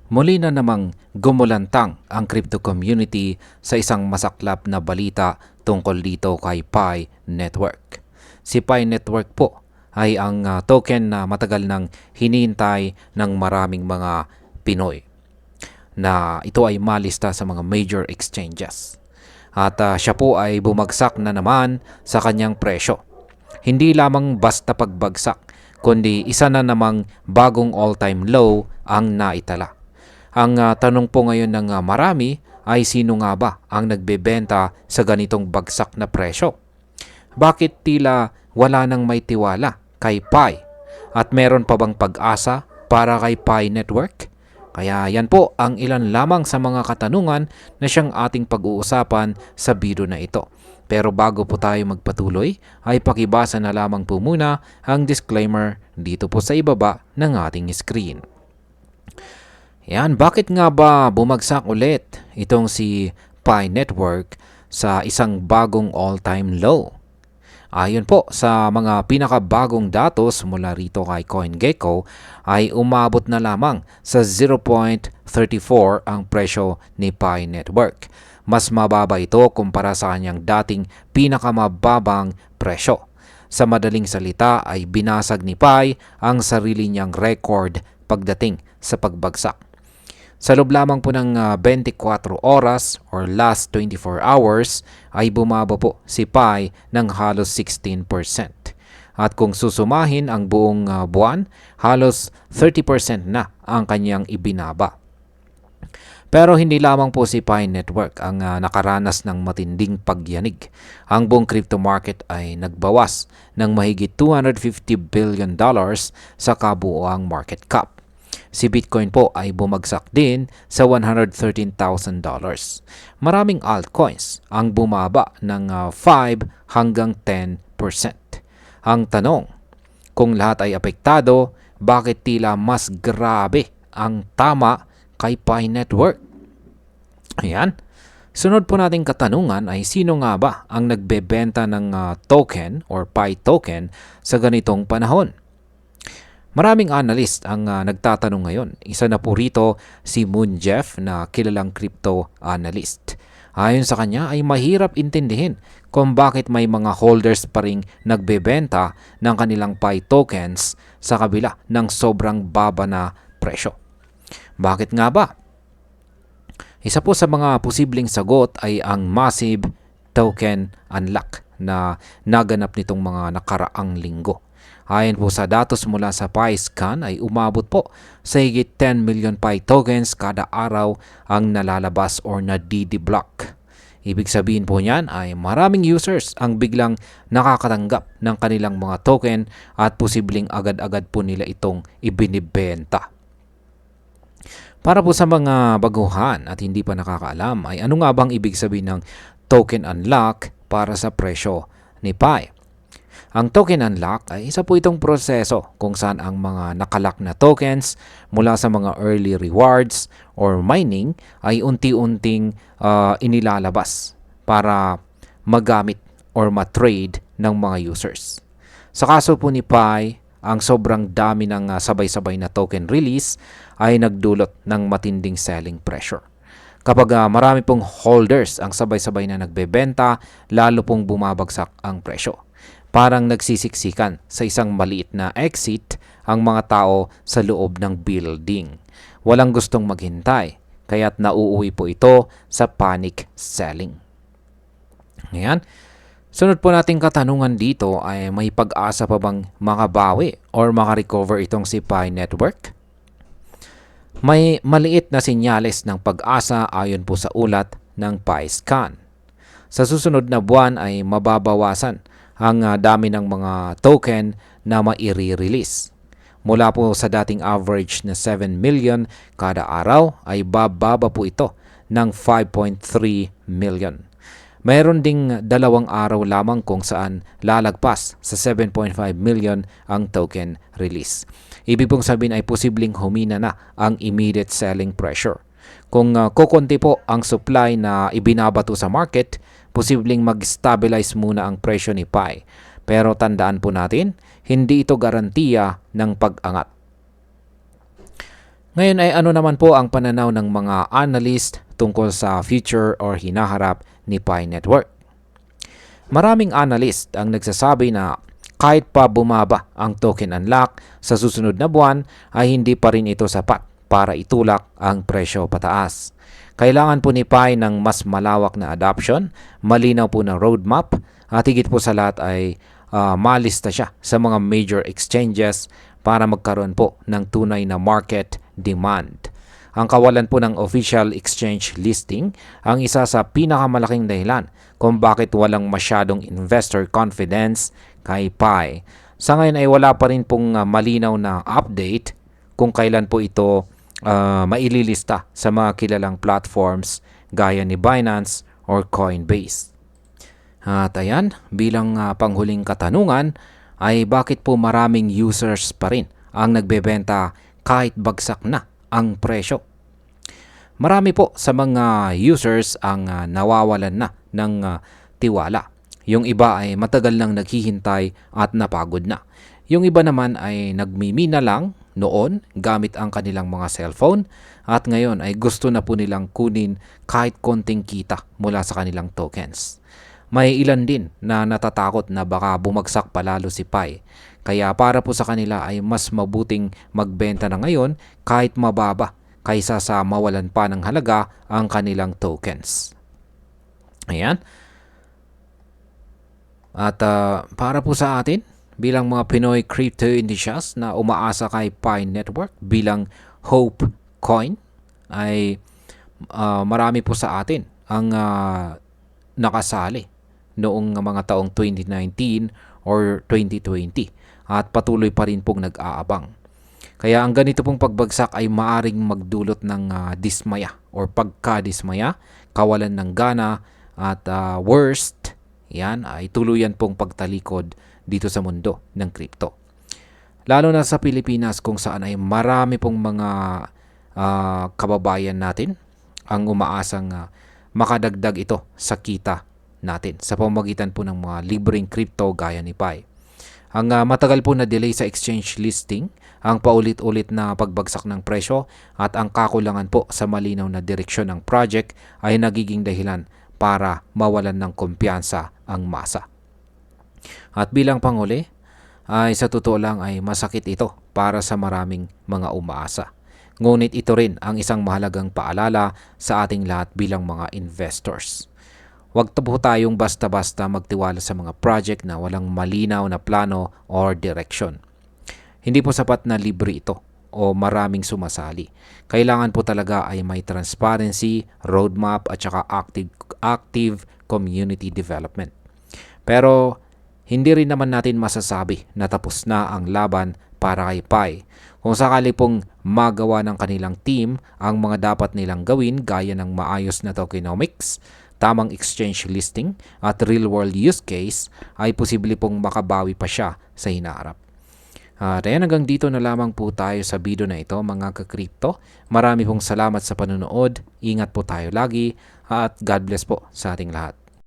Muli na namang gumulantang ang crypto community sa isang masaklap na balita tungkol dito kay Pi Network. Si Pi Network po ay ang token na matagal nang hinihintay ng maraming mga Pinoy na ito ay malista sa mga major exchanges. At siya po ay bumagsak na naman sa kanyang presyo. Hindi lamang basta pagbagsak, kundi isa na namang bagong all-time low ang naitala. Ang tanong po ngayon ng marami ay sino nga ba ang nagbebenta sa ganitong bagsak na presyo? Bakit tila wala nang may tiwala kay Pi? At meron pa bang pag-asa para kay Pi Network? Kaya yan po ang ilan lamang sa mga katanungan na siyang ating pag-uusapan sa video na ito. Pero bago po tayo magpatuloy, ay pakibasa na lamang po muna ang disclaimer dito po sa ibaba ng ating screen. Yan, bakit nga ba bumagsak ulit itong si Pi Network sa isang bagong all-time low? Ayon po sa mga pinakabagong datos mula rito kay CoinGecko ay umabot na lamang sa 0.34 ang presyo ni Pi Network. Mas mababa ito kumpara sa kanyang dating pinakamababang presyo. Sa madaling salita ay binasag ni Pi ang sarili niyang record pagdating sa pagbagsak. Sa loob lamang po ng 24 oras or last 24 hours ay bumaba po si Pi ng halos 16%. At kung susumahin ang buong buwan, halos 30% na ang kanyang ibinaba. Pero hindi lamang po si Pi Network ang nakaranas ng matinding pagyanig. Ang buong crypto market ay nagbawas ng mahigit $250 billion sa kabuoang market cap. Si Bitcoin po ay bumagsak din sa $113,000. Maraming altcoins ang bumaba ng 5 hanggang 10%. Ang tanong, kung lahat ay apektado, bakit tila mas grabe ang tama kay Pi Network? Ayan. Sunod po nating katanungan ay sino nga ba ang nagbebenta ng token or Pi token sa ganitong panahon? Maraming analyst ang nagtatanong ngayon. Isa na po rito si Moon Jeff na kilalang crypto analyst. Ayon sa kanya ay mahirap intindihin kung bakit may mga holders pa ring nagbebenta ng kanilang Pi tokens sa kabila ng sobrang baba na presyo. Bakit nga ba? Isa po sa mga posibleng sagot ay ang massive token unlock na naganap nitong mga nakaraang linggo. Ayon po sa datos mula sa PiScan ay umabot po sa higit 10 million Pi tokens kada araw ang nalalabas or nadidiblock. Ibig sabihin po niyan ay maraming users ang biglang nakakatanggap ng kanilang mga token at posibleng agad-agad po nila itong ibinibenta. Para po sa mga baguhan at hindi pa nakakaalam ay ano nga bang ibig sabihin ng token unlock para sa presyo ni Pi? Ang token unlock ay isa po itong proseso kung saan ang mga nakalock na tokens mula sa mga early rewards or mining ay unti-unting inilalabas para magamit or matrade ng mga users. Sa kaso po ni Pi, ang sobrang dami ng sabay-sabay na token release ay nagdulot ng matinding selling pressure. Kapag marami pong holders ang sabay-sabay na nagbebenta, lalo pong bumabagsak ang presyo. Parang nagsisiksikan sa isang maliit na exit ang mga tao sa loob ng building. Walang gustong maghintay, kaya't nauuwi po ito sa panic selling. Ngayon, sunod po nating katanungan dito ay may pag-asa pa bang makabawi or makarecover itong si Pi Network? May maliit na senyales ng pag-asa ayon po sa ulat ng PiScan. Sa susunod na buwan ay mababawasan ang dami ng mga token na maire-release. Mula po sa dating average na 7 million kada araw ay bababa po ito ng 5.3 million. Mayroon ding 2 araw lamang kung saan lalagpas sa 7.5 million ang token release. Ibig pong sabihin ay posibleng humina na ang immediate selling pressure. Kung kukunti po ang supply na ibinabato sa market, posibleng mag-stabilize muna ang presyo ni Pi. Pero tandaan po natin, hindi ito garantiya ng pag-angat. Ngayon ay ano naman po ang pananaw ng mga analyst tungkol sa future or hinaharap ni Pi Network? Maraming analyst ang nagsasabi na kahit pa bumaba ang token unlock sa susunod na buwan ay hindi pa rin ito sapat para itulak ang presyo pataas. Kailangan po ni Pi ng mas malawak na adoption, malinaw po na roadmap at higit po sa lahat ay malista siya sa mga major exchanges para magkaroon po ng tunay na market demand. Ang kawalan po ng official exchange listing ang isa sa pinakamalaking dahilan kung bakit walang masyadong investor confidence kay Pi. Sa ngayon ay wala pa rin pong malinaw na update kung kailan po ito maililista sa mga kilalang platforms gaya ni Binance or Coinbase. At ayan, bilang panghuling katanungan ay bakit po maraming users pa rin ang nagbebenta kahit bagsak na ang presyo? Marami po sa mga users ang nawawalan na ng tiwala. Yung iba ay matagal nang naghihintay at napagod na. Yung iba naman ay nagmimina lang noon gamit ang kanilang mga cellphone at ngayon ay gusto na po nilang kunin kahit konting kita mula sa kanilang tokens. May ilan din na natatakot na baka bumagsak palalo si Pi. Kaya para po sa kanila ay mas mabuting magbenta na ngayon kahit mababa kaysa sa mawalan pa ng halaga ang kanilang tokens. Ayan. At para po sa atin, bilang mga Pinoy crypto enthusiasts na umaasa kay Pi Network bilang Hope Coin, ay marami po sa atin ang nakasali noong mga taong 2019 or 2020 at patuloy pa rin pong nag-aabang. Kaya ang ganito pong pagbagsak ay maaring magdulot ng dismaya or pagkadismaya, kawalan ng gana at worst, yan ay tuluyan pong pagtalikod dito sa mundo ng crypto. Lalo na sa Pilipinas kung saan ay marami pong mga kababayan natin ang umaasang makadagdag ito sa kita natin sa pamamagitan po ng mga libreng crypto gaya ni Pi. Ang matagal po na delay sa exchange listing, ang paulit-ulit na pagbagsak ng presyo at ang kakulangan po sa malinaw na direksyon ng project ay nagiging dahilan para mawalan ng kumpiyansa ang masa. At bilang panghuli, ay sa totoo lang ay masakit ito para sa maraming mga umaasa. Ngunit ito rin ang isang mahalagang paalala sa ating lahat bilang mga investors. Huwag po tayong basta-basta magtiwala sa mga project na walang malinaw na plano or direction. Hindi po sapat na libre ito o maraming sumasali. Kailangan po talaga ay may transparency, roadmap at saka active community development. Pero hindi rin naman natin masasabi na tapos na ang laban para kay Pi. Kung sakali pong magawa ng kanilang team ang mga dapat nilang gawin gaya ng maayos na tokenomics, tamang exchange listing at real-world use case, ay posible pong makabawi pa siya sa hinaharap. At ayan, hanggang dito na lamang po tayo sa video na ito mga ka-crypto. Marami pong salamat sa panonood. Ingat po tayo lagi at God bless po sa ating lahat.